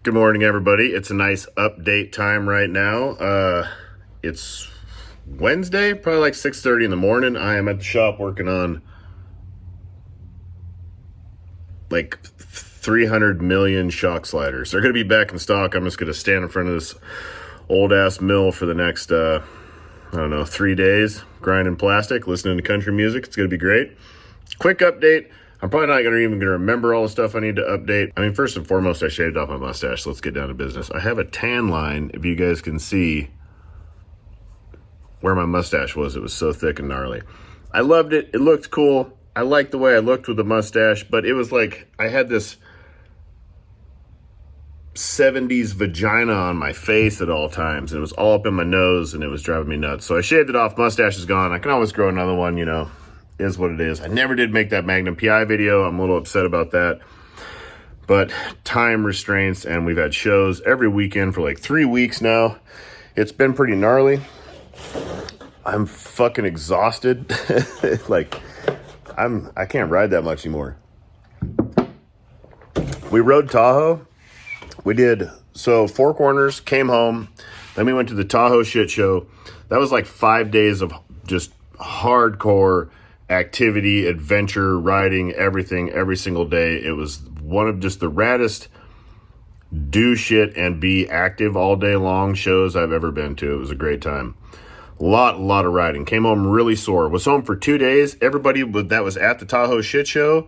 Good morning, everybody. It's a nice update time right now. It's Wednesday, probably like 6:30 in the morning. I am at the shop working on like 300 million shock sliders. They're going to be back in stock. I'm just going to stand in front of this old ass mill for the next, I don't know, 3 days, grinding plastic, listening to country music. It's going to be great. Quick update. I'm probably not even going to remember all the stuff I need to update. I mean, first and foremost, I shaved off my mustache, so let's get down to business. I have a tan line, if you guys can see where my mustache was. It was so thick and gnarly. I loved it. It looked cool. I liked the way I looked with the mustache, but it was like I had this 70s vagina on my face at all times, and it was all up in my nose, and it was driving me nuts. So I shaved it off. Mustache is gone. I can always grow another one, you know. Is what it is. I never did make that Magnum PI video. I'm a little upset about that. But time restraints, and we've had shows every weekend for like 3 weeks now. It's been pretty gnarly. I'm fucking exhausted. Like, I can't ride that much anymore. We rode Tahoe. We did, so Four Corners, came home. Then we went to the Tahoe shit show. That was like 5 days of just hardcore activity, adventure, riding, everything, every single day. It was one of just the raddest do shit and be active all day long shows I've ever been to. It was a great time. A lot of riding. Came home really sore. Was home for 2 days. Everybody that was at the Tahoe shit show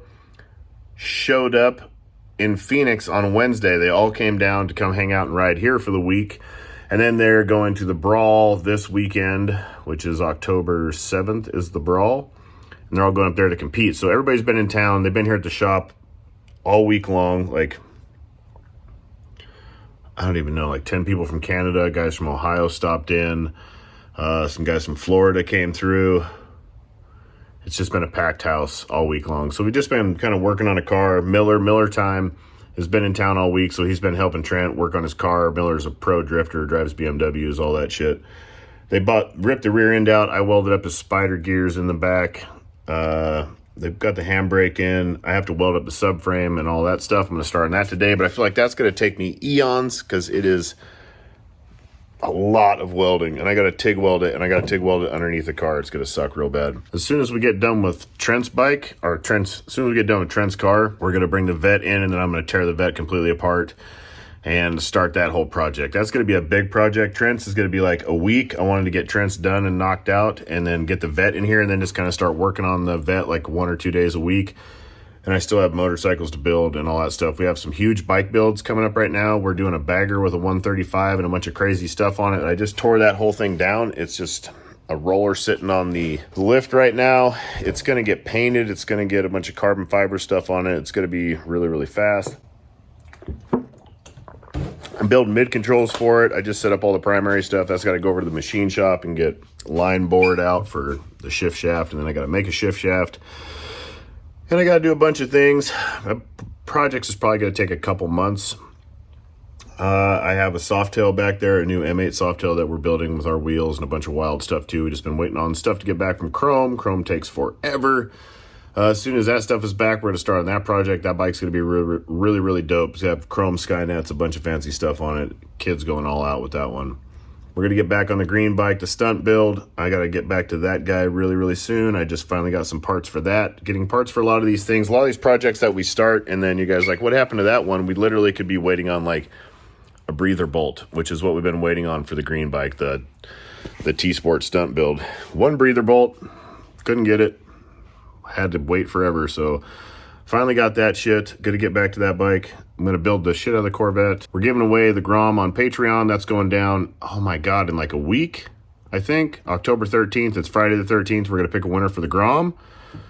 showed up in Phoenix on Wednesday. They all came down to come hang out and ride here for the week. And then they're going to the Brawl this weekend, which is October 7th is the Brawl. And they're all going up there to compete. So everybody's been in town. They've been here at the shop all week long. Like, I don't even know, like 10 people from Canada, guys from Ohio stopped in. Some guys from Florida came through. It's just been a packed house all week long. So we've just been kind of working on a car. Miller time has been in town all week. So he's been helping Trent work on his car. Miller's a pro drifter, drives BMWs, all that shit. They ripped the rear end out. I welded up his spider gears in the back. They've got the handbrake in. I have to weld up the subframe and all that stuff. I'm going to start on that today, but I feel like that's going to take me eons because it is a lot of welding, and I got to TIG weld it, and I got to TIG weld it underneath the car. It's going to suck real bad. As soon as we get done with Trent's bike, as soon as we get done with Trent's car, we're going to bring the vet in, and then I'm going to tear the vet completely apart and start that whole project. That's going to be a big project. Trent's is going to be like a week. I wanted to get Trent's done and knocked out and then get the vet in here and then just kind of start working on the vet like 1 or 2 days a week. And I still have motorcycles to build and all that stuff. We have some huge bike builds coming up right now. We're doing a bagger with a 135 and a bunch of crazy stuff on it. I just tore that whole thing down. It's just a roller sitting on the lift right now. It's going to get painted. It's going to get a bunch of carbon fiber stuff on it. It's going to be really, really fast. I'm building mid controls for it. I just set up all the primary stuff. That's got to go over to the machine shop and get line board out for the shift shaft. And then I got to make a shift shaft. And I got to do a bunch of things. Projects is probably going to take a couple months. I have a Softail back there, a new M8 Softail that we're building with our wheels and a bunch of wild stuff too. We've just been waiting on stuff to get back from Chrome. Chrome takes forever. As soon as that stuff is back, we're going to start on that project. That bike's going to be really, really dope. It's got Chrome Skynets, a bunch of fancy stuff on it. Kids going all out with that one. We're going to get back on the green bike, the stunt build. I got to get back to that guy really, really soon. I just finally got some parts for that. Getting parts for a lot of these things, a lot of these projects that we start, and then you guys are like, what happened to that one? We literally could be waiting on like a breather bolt, which is what we've been waiting on for the green bike, the T-Sport stunt build. One breather bolt, couldn't get it. Had to wait forever, so finally got that shit. Gonna get back to that bike. I'm gonna build the shit out of the Corvette. We're giving away the Grom on Patreon. That's going down, oh my god, in like a week, I think. October 13th, it's Friday the 13th. We're gonna pick a winner for the Grom.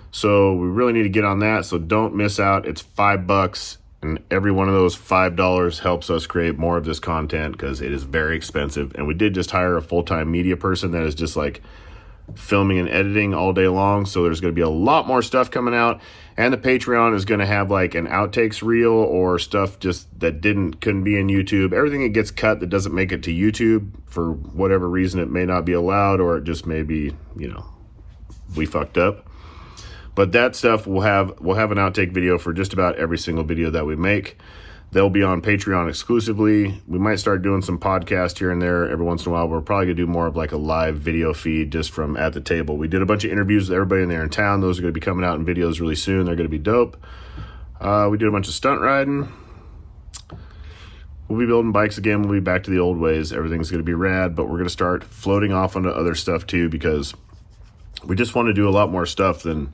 So we really need to get on that, so don't miss out. It's $5, and every one of those $5 helps us create more of this content because it is very expensive. And we did just hire a full-time media person that is just like filming and editing all day long, so there's going to be a lot more stuff coming out, and the Patreon is going to have like an outtakes reel or stuff just that couldn't be in YouTube. Everything that gets cut that doesn't make it to YouTube for whatever reason, it may not be allowed, or it just may be, you know, we fucked up. But that stuff we'll have an outtake video for just about every single video that we make. They'll be on Patreon exclusively. We might start doing some podcast here and there every once in a while. We're probably going to do more of like a live video feed just from at the table. We did a bunch of interviews with everybody in there in town. Those are going to be coming out in videos really soon. They're going to be dope. We did a bunch of stunt riding. We'll be building bikes again. We'll be back to the old ways. Everything's going to be rad, but we're going to start floating off onto other stuff too, because we just want to do a lot more stuff than,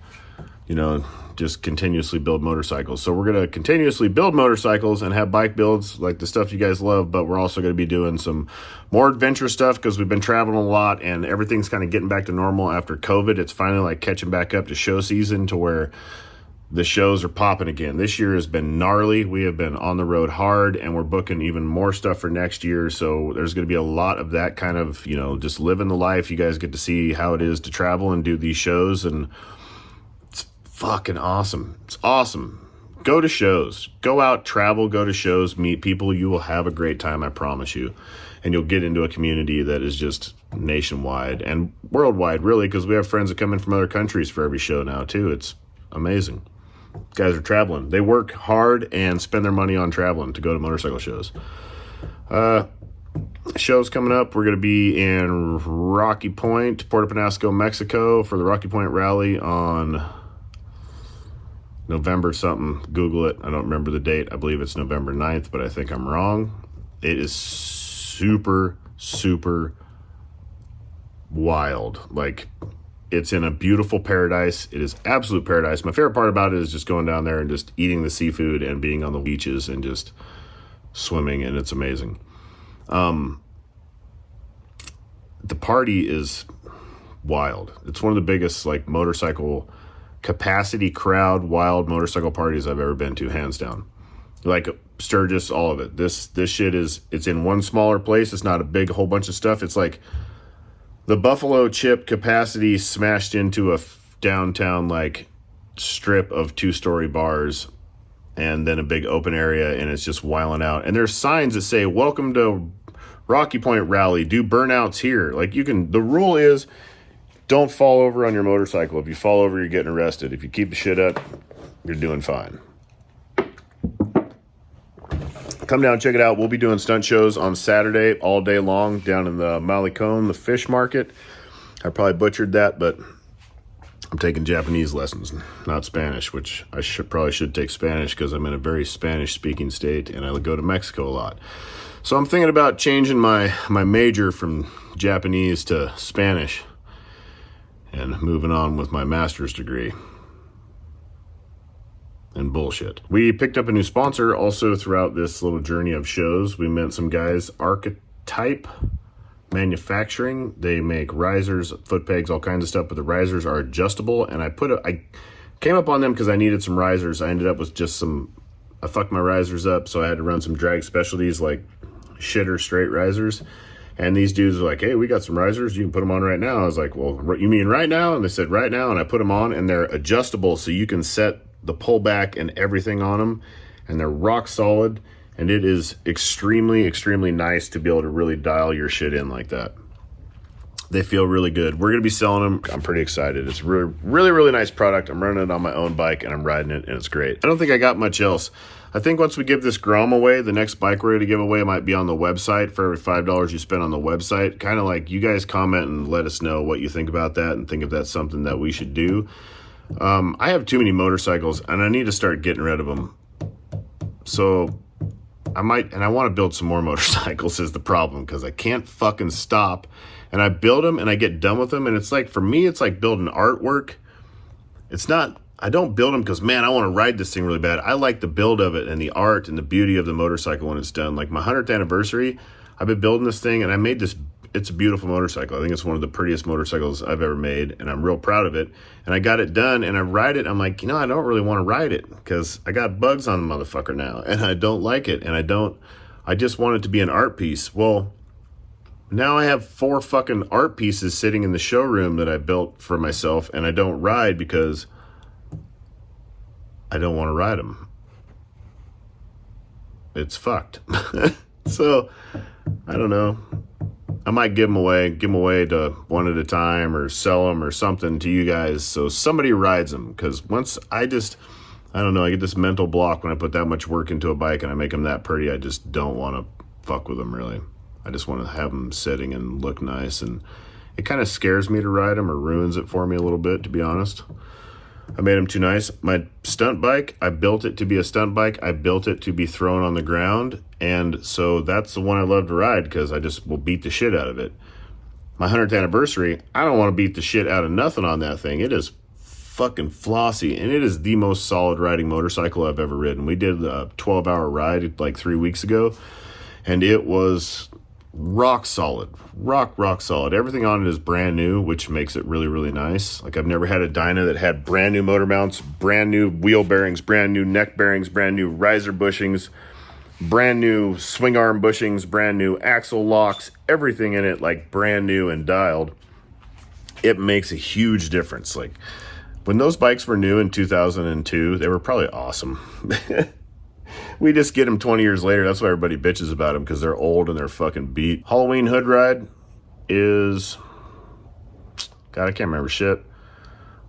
just continuously build motorcycles. So we're going to continuously build motorcycles and have bike builds like the stuff you guys love, but we're also going to be doing some more adventure stuff because we've been traveling a lot and everything's kind of getting back to normal after COVID. It's finally like catching back up to show season to where the shows are popping again. This year has been gnarly. We have been on the road hard and we're booking even more stuff for next year. So there's going to be a lot of that kind of, just living the life. You guys get to see how it is to travel and do these shows, and fucking awesome. It's awesome. Go to shows. Go out, travel, go to shows, meet people. You will have a great time, I promise you. And you'll get into a community that is just nationwide and worldwide, really, because we have friends that come in from other countries for every show now, too. It's amazing. Guys are traveling. They work hard and spend their money on traveling to go to motorcycle shows. Shows coming up. We're going to be in Rocky Point, Puerto Penasco, Mexico for the Rocky Point Rally on November something. Google it. I don't remember the date. I believe it's November 9th, but I think I'm wrong. It is super, super wild. Like, it's in a beautiful paradise. It is absolute paradise. My favorite part about it is just going down there and just eating the seafood and being on the beaches and just swimming, and it's amazing. The party is wild. It's one of the biggest motorcycle capacity crowd wild motorcycle parties I've ever been to, hands down. Like Sturgis, all of it. This shit it's in one smaller place. It's not a big whole bunch of stuff. It's like the Buffalo Chip capacity smashed into a downtown strip of 2-story bars and then a big open area, and it's just wilding out. And there's signs that say, "Welcome to Rocky Point Rally. Do burnouts here." The rule is, don't fall over on your motorcycle. If you fall over, you're getting arrested. If you keep the shit up, you're doing fine. Come down, check it out. We'll be doing stunt shows on Saturday all day long down in the Malecon, the fish market. I probably butchered that, but I'm taking Japanese lessons, not Spanish, which I probably should take Spanish because I'm in a very Spanish-speaking state, and I go to Mexico a lot. So I'm thinking about changing my major from Japanese to Spanish and moving on with my master's degree and bullshit. We picked up a new sponsor also throughout this little journey of shows. We met some guys, Archetype Manufacturing. They make risers, foot pegs, all kinds of stuff, but the risers are adjustable. And I came up on them because I needed some risers. I ended up with I fucked my risers up, so I had to run some drag specialties like shitter straight risers. And these dudes were like, "Hey, we got some risers. You can put them on right now." I was like, "Well, you mean right now?" And they said, "Right now." And I put them on, and they're adjustable, so you can set the pullback and everything on them. And they're rock solid. And it is extremely, extremely nice to be able to really dial your shit in like that. They feel really good. We're going to be selling them. I'm pretty excited. It's really, really, really nice product. I'm running it on my own bike, and I'm riding it, and it's great. I don't think I got much else. I think once we give this Grom away, the next bike we're going to give away might be on the website. For every $5 you spend on the website, kind of like you guys comment and let us know what you think about that and think if that's something that we should do. I have too many motorcycles, and I need to start getting rid of them. So I might, and I want to build some more motorcycles is the problem, because I can't fucking stop. And I build them and I get done with them, and it's like, for me, it's like building artwork. It's not, I don't build them because, man, I want to ride this thing really bad. I like the build of it and the art and the beauty of the motorcycle when it's done. Like my 100th anniversary, I've been building this thing, and I made this, it's a beautiful motorcycle. I think it's one of the prettiest motorcycles I've ever made, and I'm real proud of it. And I got it done, and I ride it. I'm like, I don't really want to ride it because I got bugs on the motherfucker now, and I don't like it, and I just want it to be an art piece. Well, now I have 4 fucking art pieces sitting in the showroom that I built for myself, and I don't ride because I don't want to ride them. It's fucked. So, I don't know. I might give them away to one at a time, or sell them or something to you guys so somebody rides them. Because once I I don't know, I get this mental block when I put that much work into a bike and I make them that pretty. I just don't want to fuck with them, really. I just want to have them sitting and look nice, and it kind of scares me to ride them, or ruins it for me a little bit, to be honest. I made them too nice. My stunt bike, I built it to be a stunt bike. I built it to be thrown on the ground, and so that's the one I love to ride because I just will beat the shit out of it. My 100th anniversary, I don't want to beat the shit out of nothing on that thing. It is fucking flossy, and it is the most solid riding motorcycle I've ever ridden. We did a 12-hour ride like 3 weeks ago, and it was rock solid, rock solid. Everything on it is brand new, which makes it really, really nice. Like, I've never had a dyno that had brand new motor mounts, brand new wheel bearings, brand new neck bearings, brand new riser bushings, brand new swing arm bushings, brand new axle locks, everything in it like brand new and dialed. It makes a huge difference. Like, when those bikes were new in 2002, they were probably awesome. We just get them 20 years later. That's why everybody bitches about them, because they're old and they're fucking beat. Halloween hood ride is, God, I can't remember shit.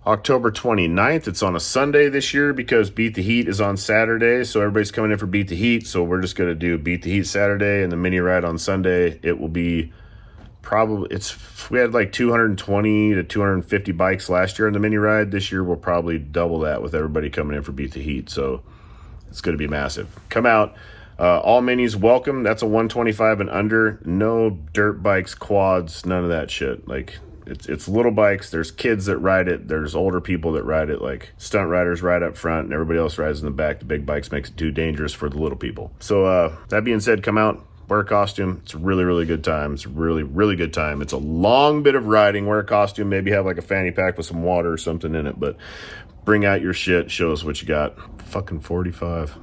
October 29th. It's on a Sunday this year because Beat the Heat is on Saturday. So everybody's coming in for Beat the Heat. So we're just going to do Beat the Heat Saturday and the mini ride on Sunday. It will be probably, we had like 220 to 250 bikes last year in the mini ride. This year we'll probably double that with everybody coming in for Beat the Heat. So it's going to be massive. Come out. All minis welcome. That's a 125 and under. No dirt bikes, quads, none of that shit. Like, it's little bikes. There's kids that ride it. There's older people that ride it. Like, stunt riders ride up front and everybody else rides in the back. The big bikes makes it too dangerous for the little people. So that being said, come out, wear a costume. It's a really, really good time. It's a really, really good time. It's a long bit of riding. Wear a costume. Maybe have like a fanny pack with some water or something in it. But bring out your shit. Show us what you got. Fucking 45.